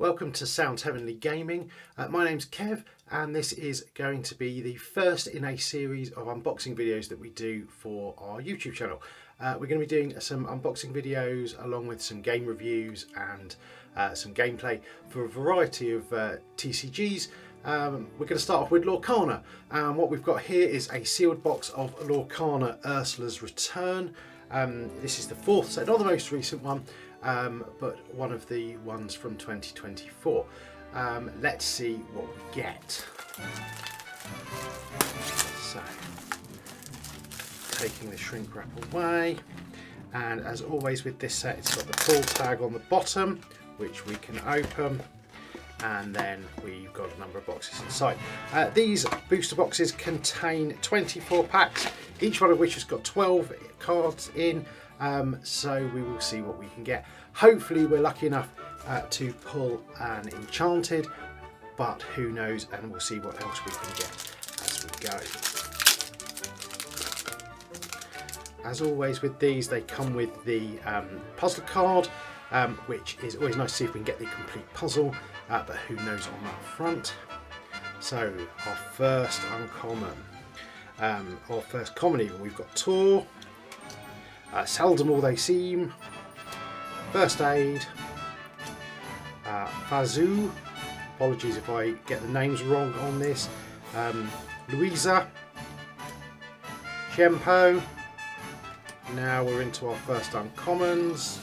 Welcome to Sounds Heavenly Gaming. My name's Kev, and this is going to be the first in a series of unboxing videos that we do for our YouTube channel. We're going to be doing some unboxing videos along with some game reviews and some gameplay for a variety of TCGs. We're going to start off with Lorcana, and what we've got here is a sealed box of Lorcana Ursula's Return. This is the fourth set, not the most recent one, but one of the ones from 2024. Let's see what we get. So, taking the shrink wrap away, and as always with this set, it's got the pull tag on the bottom, which we can open, and then we've got a number of boxes inside. These booster boxes contain 24 packs, each one of which has got 12 cards in. So we will see what we can get. Hopefully we're lucky enough to pull an enchanted, but who knows, and we'll see what else we can get as we go. As always with these, they come with the puzzle card, which is always nice to see if we can get the complete puzzle, but who knows on that front. So our first uncommon, or first common even, we've got Tor. Seldom All They Seem, First Aid, Fazoo, apologies if I get the names wrong on this, Louisa, Shempo. Now we're into our first uncommons.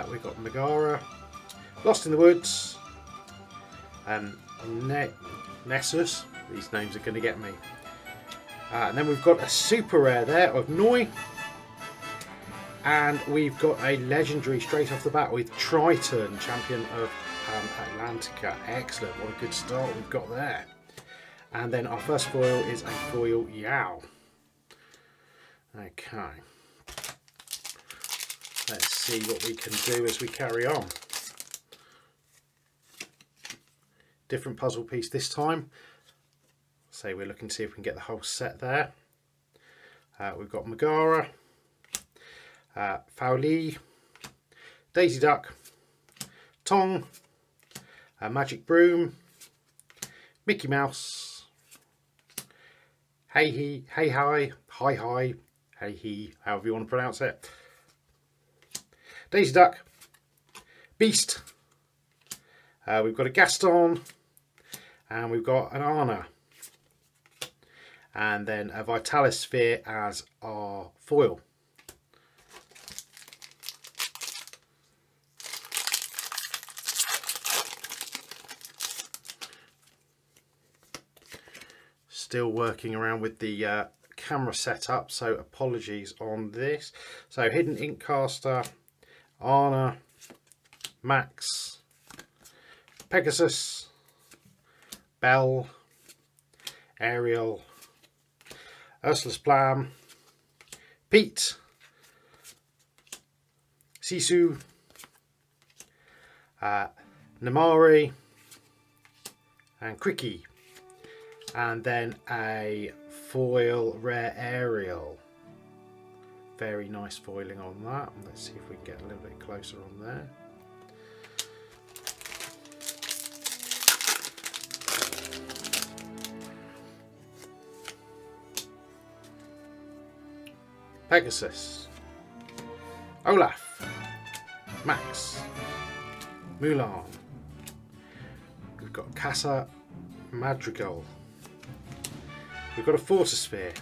We've got Megara, Lost in the Woods, Nessus, these names are going to get me. And then we've got a super rare there of Noi. And we've got a legendary straight off the bat with Triton, champion of Atlantica. Excellent, what a good start we've got there. And then our first foil is a foil Yao. Okay. Let's see what we can do as we carry on. Different puzzle piece this time. So we're looking to see if we can get the whole set there. We've got Megara, Fowlie, Daisy Duck, Tong, Magic Broom, Mickey Mouse, Hey Hi, Hey He, however you want to pronounce it, Daisy Duck, Beast, we've got a Gaston, and we've got an Anna, and then a Vitalis Sphere as our foil. Still working around with the camera setup, so apologies on this. So Hidden Inkcaster, Anna, Max, Pegasus, Belle, Ariel, Ursula's Plan, Pete, Sisu, Namari, and Quickie. And then a foil rare Ariel. Very nice foiling on that. Let's see if we can get a little bit closer on there. Pegasus, Olaf, Max, Mulan. We've got Casa Madrigal. We've got a Fortisphere,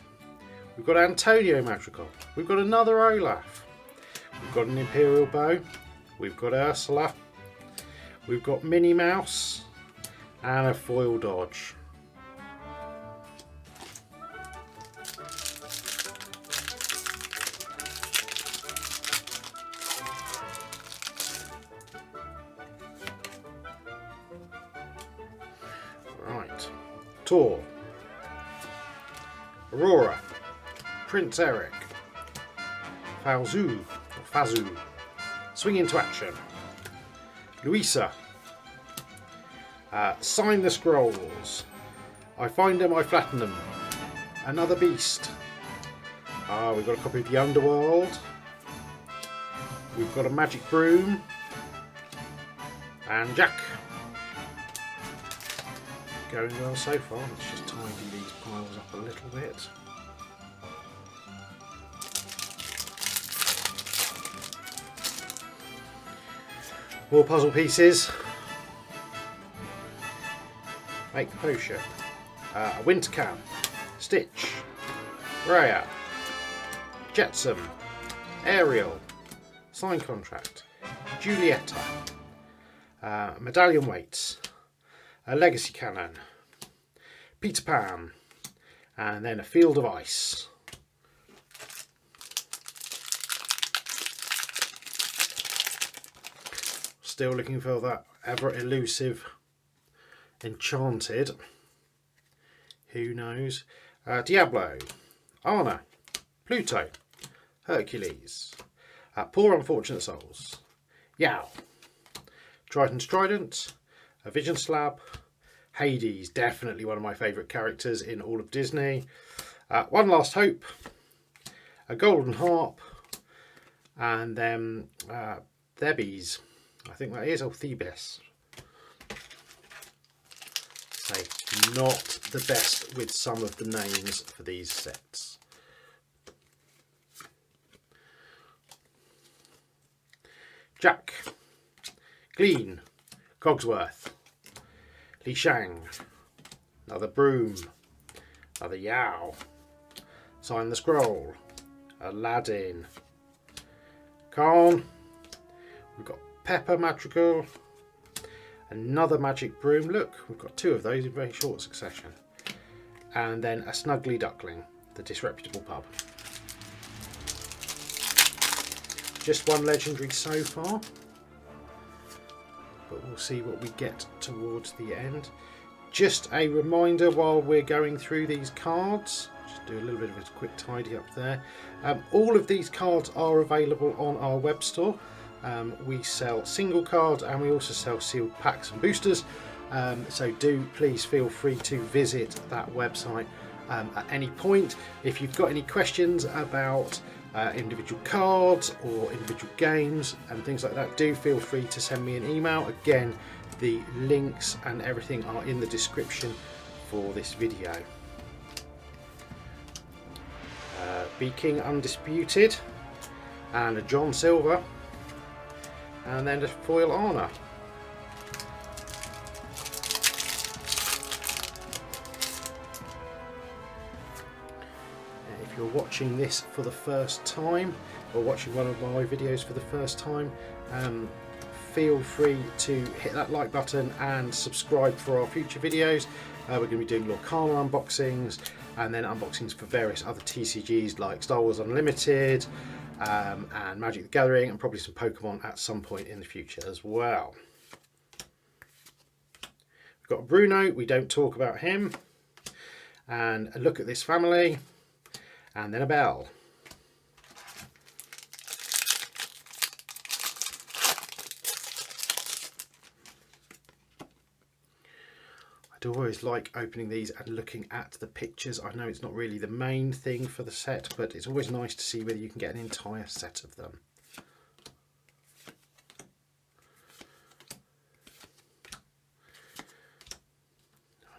we've got Antonio Madrigal, we've got another Olaf, we've got an Imperial Bow, we've got Ursula, we've got Minnie Mouse, and a foil Dodge. Right, Tor, Aurora, Prince Eric, Fazoo, Swing Into Action, Louisa, Sign the Scrolls, I Find Them, I Flatten Them, Another Beast, we've got a copy of The Underworld, we've got a Magic Broom, and Jack, going well so far. Let's just tidy these piles up a little bit. More puzzle pieces. Make the potion. A winter can. Stitch. Raya. Jetsam. Ariel. Sign contract. Julieta. Medallion weights. A legacy cannon. Peter Pan. And then a field of ice. Still looking for that ever elusive enchanted. Who knows? Diablo. Anna. Pluto. Hercules. Poor Unfortunate Souls. Yao. Triton's Trident. A Vision Slab. Hades, definitely one of my favourite characters in all of Disney. One Last Hope. A Golden Harp. And then Thebes. I think that is, or Thebes. Say, not the best with some of the names for these sets. Jack. Glean. Cogsworth. Li Shang. Another Broom. Another Yao. Sign the Scroll. Aladdin. Khan. We've got Pepper Madrigal. Another Magic Broom. Look, we've got two of those in very short succession. And then a Snuggly Duckling, the Disreputable Pub. Just one legendary so far, but we'll see what we get towards the end. Just a reminder while we're going through these cards, just do a little bit of a quick tidy up there. All of these cards are available on our web store. We sell single cards and we also sell sealed packs and boosters. So do please feel free to visit that website at any point. If you've got any questions about individual cards or individual games and things like that, do feel free to send me an email. Again, the links and everything are in the description for this video. Be King Undisputed and a John Silver, and then a foil Anna. If you're watching this for the first time or watching one of my videos for the first time, feel free to hit that like button and subscribe for our future videos. We're going to be doing Lorcana unboxings and then unboxings for various other TCGs like Star Wars Unlimited and Magic the Gathering, and probably some Pokemon at some point in the future as well. We've got Bruno, we don't talk about him, and a Look at This Family, and then a Belle. I do always like opening these and looking at the pictures. I know it's not really the main thing for the set, but it's always nice to see whether you can get an entire set of them.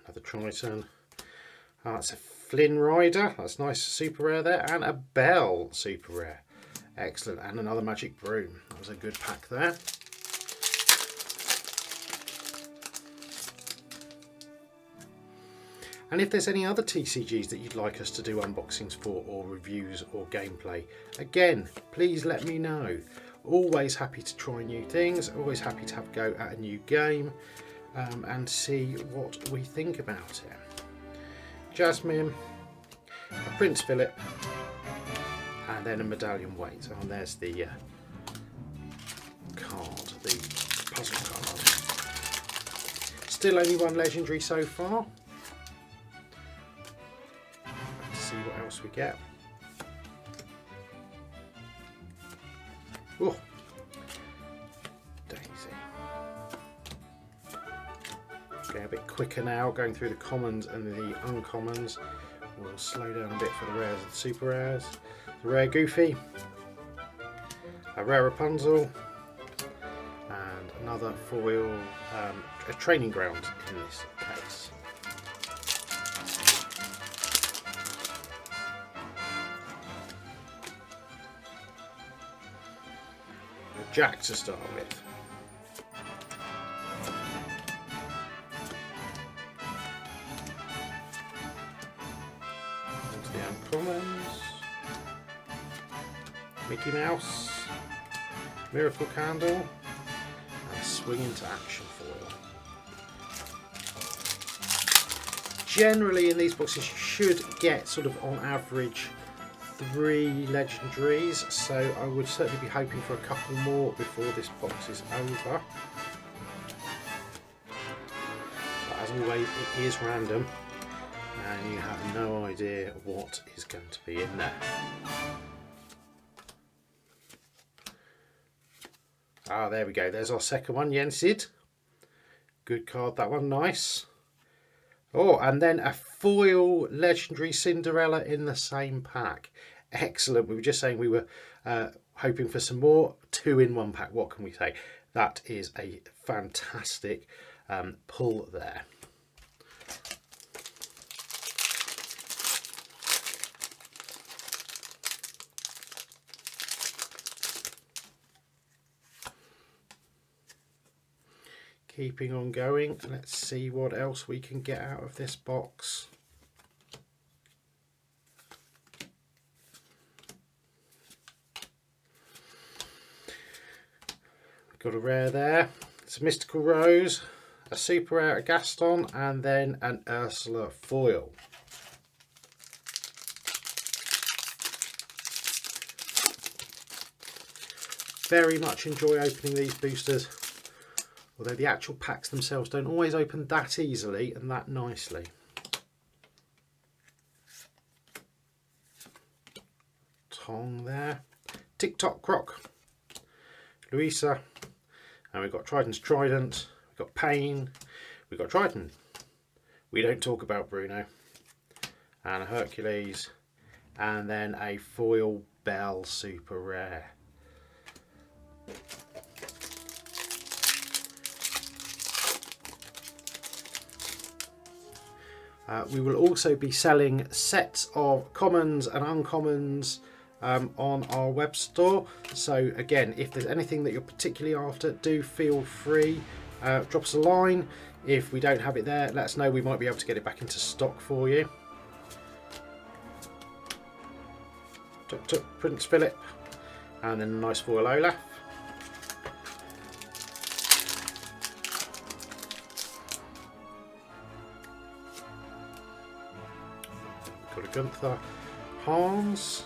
Another Triton. That's a Flynn Rider. That's nice, super rare there. And a Belle, super rare. Excellent. And another Magic Broom. That was a good pack there. And if there's any other TCGs that you'd like us to do unboxings for, or reviews or gameplay, again, please let me know. Always happy to try new things, always happy to have a go at a new game and see what we think about it. Jasmine, a Prince Philip, and then a Medallion weight. And there's the card, the puzzle card. Still only one legendary so far. See what else we get. Oh, Daisy. Getting a bit quicker now, going through the commons and the uncommons. We'll slow down a bit for the rares and the super rares. The rare Goofy, a rare Rapunzel, and another foil, a training ground in this case. Jack to start with. Into the uncommons. Mickey Mouse. Miracle Candle. And Swing into Action Foil. Generally in these boxes you should get sort of on average 3 legendaries, so I would certainly be hoping for a couple more before this box is over. But as always, it is random and you have no idea what is going to be in there. Ah, there we go, there's our second one, Yensid. Good card, that one, nice. Oh, and then a foil legendary Cinderella in the same pack. Excellent. We were just saying we were hoping for some more. 2 in 1 pack. What can we say? That is a fantastic pull there. Keeping on going, let's see what else we can get out of this box. We've got a rare there. It's a Mystical Rose, a super rare, a Gaston, and then an Ursula foil. Very much enjoy opening these boosters. Although the actual packs themselves don't always open that easily and that nicely. Tong there. Tick-Tock Croc. Louisa. And we've got Trident's Trident. We've got Pain. We've got Trident. We don't talk about Bruno. And a Hercules. And then a foil Belle super rare. We will also be selling sets of commons and uncommons on our web store. So again, if there's anything that you're particularly after, do feel free. Drop us a line. If we don't have it there, let us know. We might be able to get it back into stock for you. Prince Philip. And then a nice foil Olaf. Got a Gunther, Hans.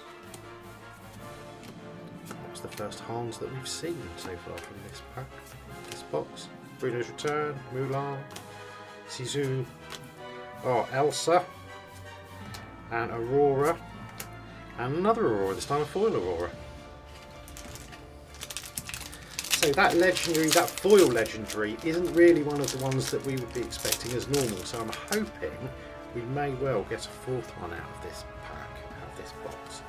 That's the first Hans that we've seen so far from this pack, this box. Bruno's Return, Mulan, Sisu, oh, Elsa, and Aurora, and another Aurora, this time a foil Aurora. So that legendary, that foil legendary, isn't really one of the ones that we would be expecting as normal, so I'm hoping we may well get a 4th one out of this pack, out of this box.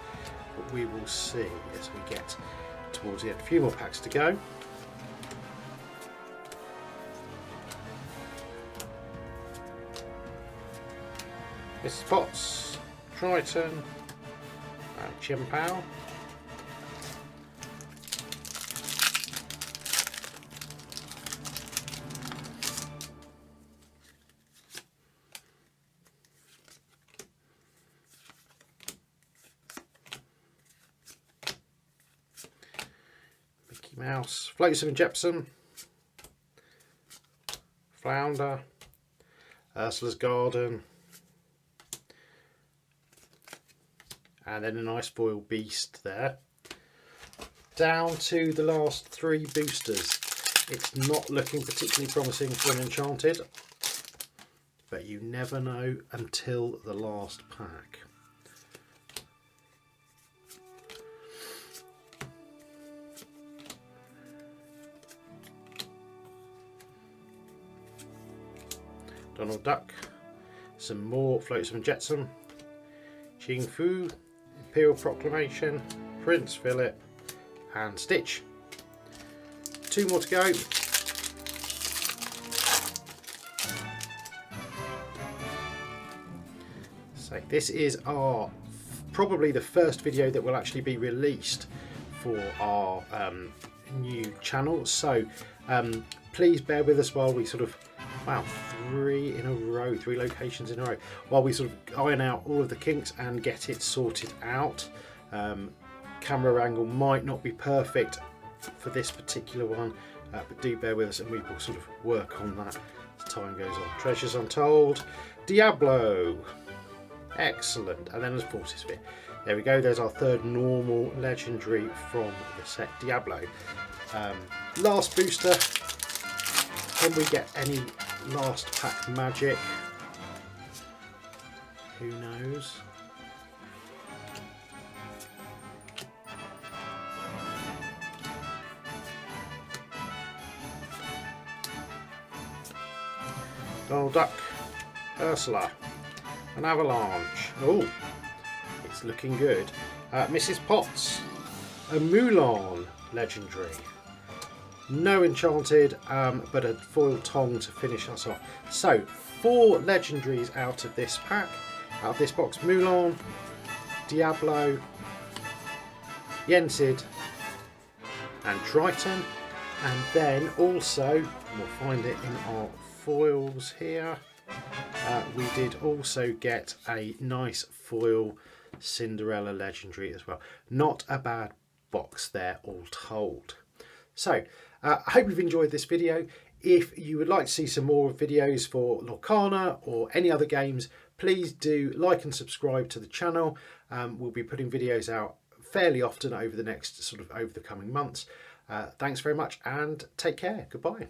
But we will see as we get towards the end. A few more packs to go. Mrs. Potts, Triton, and Chimpao. Mouse, Flotsam and Jepson, Flounder, Ursula's Garden, and then a nice foil Beast there. Down to the last 3 boosters. It's not looking particularly promising for an Enchanted, but you never know until the last pack. Donald Duck, some more Flotsam and Jetsam, Ching Fu, Imperial Proclamation, Prince Philip, and Stitch. 2 more to go. So this is our probably the first video that will actually be released for our new channel, so please bear with us while we sort of, wow, 3 in a row, 3 locations in a row, while we sort of iron out all of the kinks and get it sorted out. Camera angle might not be perfect for this particular one, but do bear with us and we will sort of work on that as time goes on. Treasures Untold, Diablo, excellent, and then there's Fortisphere. There we go, there's our 3rd normal legendary from the set Diablo. Last booster, can we get any last pack magic? Who knows? Donald Duck, Ursula, an Avalanche. Oh, it's looking good. Mrs. Potts, a Mulan legendary. No enchanted, but a foil tong to finish us off. So 4 legendaries out of this pack, out of this box: Mulan, Diablo, Yensid, and Triton. And then also, we'll find it in our foils here, we did also get a nice foil Cinderella legendary as well. Not a bad box there all told. So I hope you've enjoyed this video. If you would like to see some more videos for Lorcana or any other games, please do like and subscribe to the channel. We'll be putting videos out fairly often over the next over the coming months. Thanks very much and take care. Goodbye.